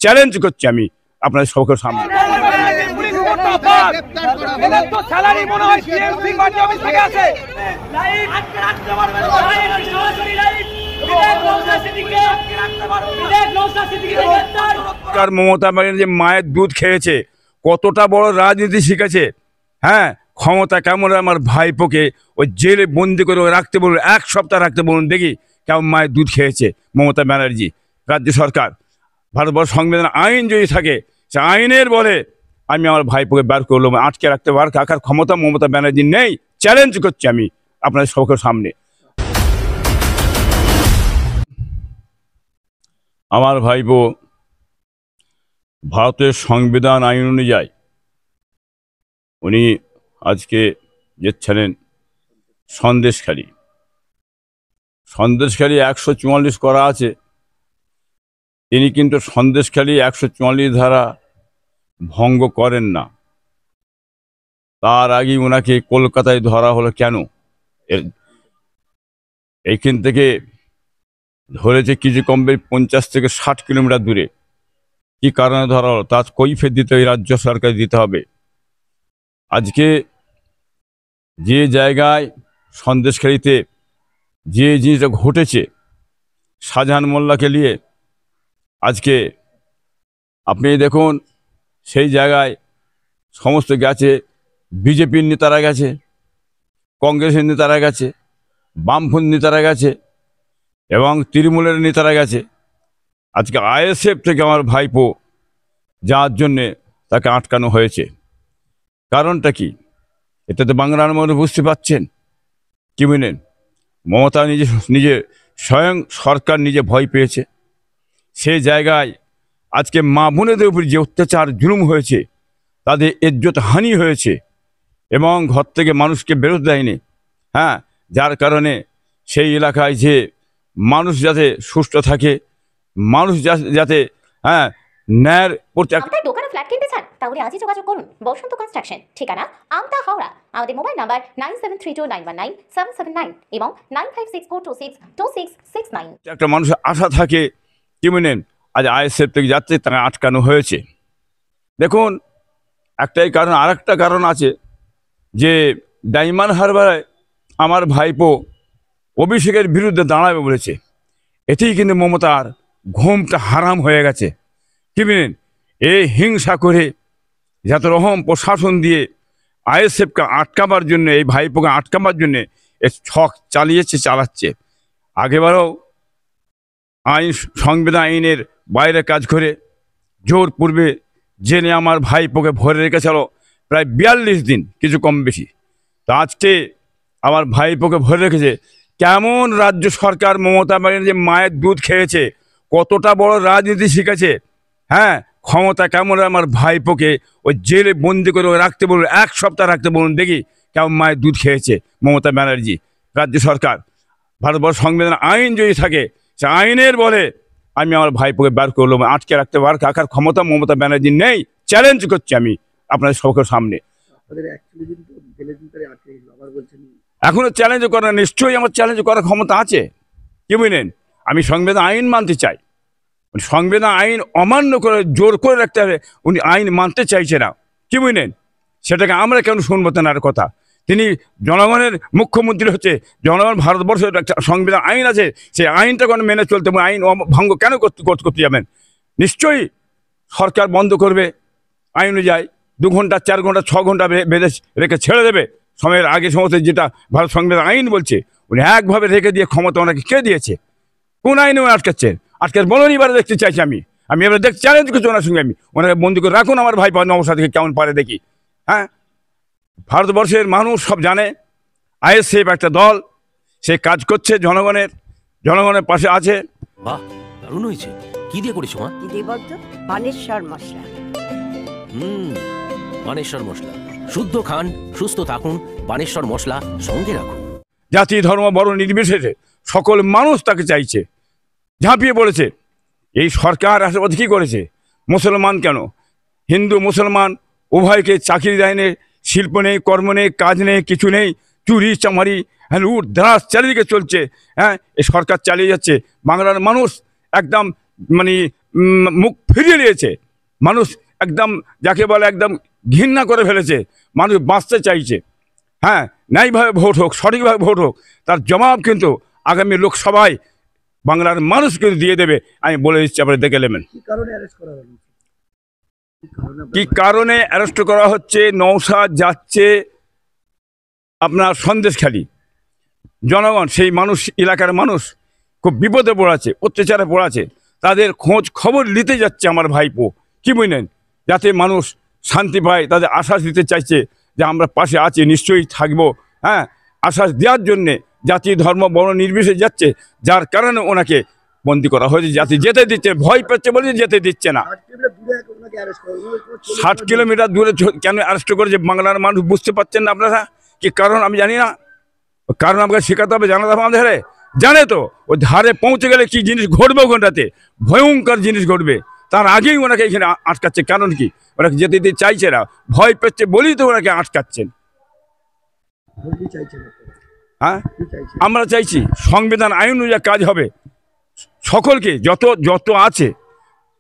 Challenge করছি আমি আপনাদের সকলের সামনে। মমতা ব্যানার্জি মায়ের দুধ খেয়েছে, কতটা বড় রাজনীতি শিখেছে। হ্যাঁ, ক্ষমতা কেমন আমার ভাইপোকে ওই জেলে বন্দি করে রাখতে বলুন, 1 সপ্তাহ রাখতে বলুন, দেখি কেমন মায়ের দুধ খেয়েছে মমতা ব্যানার্জি। রাজ্য সরকার ভারতবর্ষ সংবিধান আইন যদি থাকে, সে আইনের বলে আমি আমার ভাইপোকে বার করলাম, আটকে রাখতে বার রাখার ক্ষমতা মমতা ব্যানার্জি নেই। চ্যালেঞ্জ করছি আমি আপনাদের সকলের সামনে। আমার ভাইপো ভারতের সংবিধান আইন অনুযায়ী উনি আজকে যেচ্ছিলেন সন্দেশখালী 144 করা আছে। তিনি কিন্তু সন্দেশখালী 144 ধারা ভঙ্গ করেন না। তার আগে ওনাকে কলকাতায় ধরা হলো কেন? এইখান থেকে ধরেছে কিছু কমবে 50 থেকে 60 কিলোমিটার দূরে। কি কারণে ধরা হলো তার কৈফিয়ত দিতে এই রাজ্য সরকার দিতে হবে। আজকে যে জায়গায় সন্দেশখালীতে যে জিনিসটা ঘটেছে শাহজাহান মোল্লাকে নিয়ে, আজকে আপনি দেখুন সেই জায়গায় সমস্ত গেছে, বিজেপির নেতারা গেছে, কংগ্রেসের নেতারা গেছে, বামপন্থী নেতারা গেছে এবং তৃণমূলের নেতারা গেছে। আজকে আইএসএফ থেকে আমার ভাইপো যাওয়ার জন্যে তাকে আটকানো হয়েছে। কারণটা কি? এটা তো বাংলার মধ্যে বুঝতে পারছেন কি বুঝলেন? মমতা নিজে স্বয়ং সরকার নিজে ভয় পেয়েছে। সেই জায়গায় আজকে মা বোনেদের উপর যে অত্যাচার জুলুম হয়েছে, তাদের ইজ্জত হানি হয়েছে এবং ঘর থেকে মানুষকে বেরোতে দেয়নি। হ্যাঁ, যার কারণে সেই এলাকায় যে মানুষ যাতে সুস্থ থাকে, মানুষ যাতে ন্যায়ের প্রতি। আপনার দোকানে ফ্ল্যাট কিনতে চান? তাহলে আজই যোগাযোগ করুন বসন্ত কনস্ট্রাকশন, ঠিকানা আমতা, হাওড়া। আমাদের মোবাইল নাম্বার 9732919779 এবং 9564262669। একটা মানুষের আশা থাকে কি বুঝলেন, আজ আইএসএফ থেকে যাচ্ছে তাকে আটকানো হয়েছে। দেখুন একটাই কারণ, আরেকটা কারণ আছে যে ডায়মন্ড হারবারে আমার ভাইপো অভিষেকের বিরুদ্ধে দাঁড়াবে বলেছে। এতেই কিন্তু মমতার ঘুমটা হারাম হয়ে গেছে কি বুঝলেন। এই হিংসা করে যত রকম প্রশাসন দিয়ে আইএসএফকে আটকাবার জন্য, এই ভাইপোকে আটকাবার জন্যে এর ছক চালাচ্ছে। আগেবারও সংবিধান আইনের বাইরে কাজ করে জোর পূর্বে জেনে আমার ভাইপোকে ভরে রেখেছিল প্রায় 42 দিন, কিছু কম বেশি। তা আজকে আমার ভাইপোকে ভরে রেখেছে। কেমন রাজ্য সরকার মমতা ব্যানার্জি মায়ের দুধ খেয়েছে, কতটা বড় রাজনীতি শিখেছে। হ্যাঁ, ক্ষমতা কেমন আমার ভাইপোকে ওই জেলে বন্দি করে রাখতে বলুন, 1 সপ্তাহ রাখতে বলুন, দেখি কেমন মায়ের দুধ খেয়েছে মমতা ব্যানার্জি। রাজ্য সরকার ভারতবর্ষ সংবিধান আইন যদি থাকে, সে আইনের বলে আমি আমার ভাইপোকে বার করলাম, আটকে রাখতে রাখার ক্ষমতা মমতা ব্যানার্জি নেই। চ্যালেঞ্জ করছি আমি আপনাদের সকলের সামনে। এখনো চ্যালেঞ্জ করার, নিশ্চয়ই আমার চ্যালেঞ্জ করার ক্ষমতা আছে কি বুঝলেন। আমি সংবিধান আইন মানতে চাই। সংবিধান আইন অমান্য করে জোর করে রাখতে হবে, উনি আইন মানতে চাইছে না কি বুঝলেন। সেটাকে আমরা কেন শুনবো তেনার কথা? তিনি জনগণের মুখ্যমন্ত্রী হচ্ছে, জনগণ ভারতবর্ষের একটা সংবিধান আইন আছে, সেই আইনটা কোনো মেনে চলতে, আইন ভঙ্গ কেন করতে যাবেন? নিশ্চয়ই সরকার বন্ধ করবে আইন অনুযায়ী, 2 ঘন্টা 4 ঘন্টা 6 ঘন্টা বেঁধে রেখে ছেড়ে দেবে সময়ের আগে। সমস্ত যেটা ভারত সংবিধান আইন বলছে, উনি একভাবে রেখে দিয়ে ক্ষমতা ওনাকে কে দিয়েছে? কোন আইনে উনি আটকাচ্ছেন? আজকের বলুন, এবারে দেখতে চাইছি আমি এবারে চ্যালেঞ্জ করছি ওনার সঙ্গে। আমি ওনাকে বন্দি করে রাখুন, আমার ভাই নবসাদ থেকে কেমন পারে দেখি। হ্যাঁ, ভারতবর্ষের মানুষ সব জানে আইএসএফ একটা দল, সে কাজ করছে জনগণের পাশে আছে। বাহ, দারুণ হয়েছে। কি দিয়ে করেছো মা? বানেশ্বর মশলা। বানেশ্বর মশলা। শুদ্ধ খান, সুস্থ থাকুন, বানেশ্বর মশলা সঙ্গে রাখুন। জাতি ধর্ম বর্ণ নির্বিশেষে সকল মানুষ তাকে চাইছে, ঝাঁপিয়ে পড়েছে। এই সরকার আশেপাশে কী করেছে? মুসলমান কেন, হিন্দু মুসলমান উভয়কে চাকরি দেয় নেই, শিল্প নেই, কর্ম নেই, কাজ নেই, কিছু নেই, চুরি চামারি লুট ধারাস চারিদিকে চলছে। হ্যাঁ, এই সরকার চালিয়ে যাচ্ছে। বাংলার মানুষ একদম মুখ ফিরিয়ে নিয়েছে। মানুষ একদম যাকে বলে একদম ঘৃণা করে ফেলেছে। মানুষ বাঁচতে চাইছে। হ্যাঁ, ন্যায়ভাবে ভোট হোক, সঠিকভাবে ভোট হোক, তার জবাব কিন্তু আগামী লোকসভায় বাংলার মানুষ কিন্তু দিয়ে দেবে। আমি বলে দিচ্ছি, আপনারা দেখে নেবেন। কি কারণে অ্যারেস্ট করা হচ্ছে? নওশাদ যাচ্ছে আপনার সন্দেশখালী। জনগণ, সেই মানুষ, এলাকার মানুষ খুব বিপদে পড়াছে, অত্যাচারে পড়াছে। তাদের খোঁজ খবর নিতে যাচ্ছে আমার ভাইপো, কি বুঝলেন, যাতে মানুষ শান্তি পায়। তাদের আশ্বাস দিতে চাইছে যে আমরা পাশে আছি, নিশ্চয়ই থাকবো। হ্যাঁ, আশ্বাস দেওয়ার জন্যে জাতি ধর্ম বর্ণ নির্বিশেষে যাচ্ছে, যার কারণে ওনাকে বন্দি করা হয়েছে। জাতি যেতে দিচ্ছে, ভয় পাচ্ছে বলে যেতে দিচ্ছে না। 60 কিলোমিটার দূরে কেন অ্যারেস্ট করেছে বাংলার মানুষ বুঝতে পারছেন না আপনারা? কি কারণ আমি জানি না। কারণ আমাকে শেখাতে হবে, জানাতে হবে আমাদের। জানে তো ওই ধারে পৌঁছে গেলে কি জিনিস ঘটবে, ওখানটাতে ভয়ঙ্কর জিনিস ঘটবে। তার আগেই ওনাকে এখানে আটকাচ্ছে। কারণ কি? ওনাকে যেতে দিতে চাইছে না, ভয় পেচ্ছে বলেই তো ওনাকে আটকাচ্ছেন। হ্যাঁ, আমরা চাইছি সংবিধান আইন অনুযায়ী কাজ হবে। সকলকে যত আছে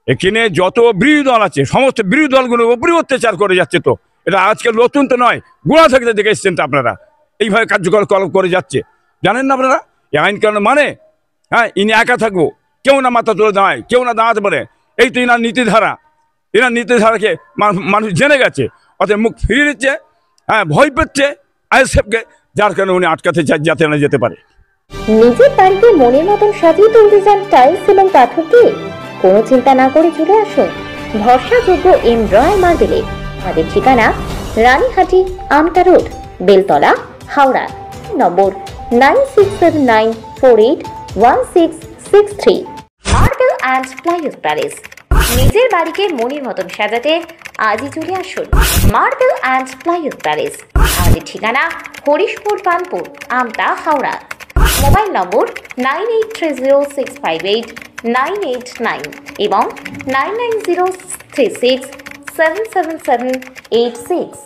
এখানে, যত বিরোধী দল আছে, সমস্ত বিরোধী দলগুলোর উপরে অত্যাচার করে যাচ্ছে। তো এটা আজকে নতুন তো নয়, গোড়া থাকতে দেখে এসছেন তো আপনারা। এইভাবে কার্যকর করে যাচ্ছে, জানেন না আপনারা? এই আইন কারণ মানে, হ্যাঁ, ইনি একা থাকবো, কেউ না মাথা তুলে দাঁড়ায়, কেউ না দাঁড়াতে পারে। এই তো এনার নীতিধারা। এনার নীতিধারাকে মানুষ জেনে গেছে, অতএব মুখ ফিরিয়ে দিচ্ছে। হ্যাঁ, ভয় পাচ্ছে আইএসএফকে, যার কারণে উনি আটকাতে চায় যাতে না যেতে পারে। নিজের বাড়িতে মনের মতন সাজিয়ে তুলতে চান টাইলস এবং পাথর দিয়ে? কোনো চিন্তা না করে চলে আসুন ভরসাযোগ্য এম রয় মার্বেলে। আমাদের ঠিকানা Ranihati, Amta road, Beltala, Howrah. Number 9679481663। Marble and plywood palace. নিজের বাড়িকে মনের মতন সাজাতে আজই চলে আসুন মার্বেল অ্যান্ড প্লাইউড প্যালেস। আমাদের ঠিকানা হরিশপুর, কানপুর, আমতা, হাওড়া। মোবাইল নম্বর 9830658989 এবং 9903677786।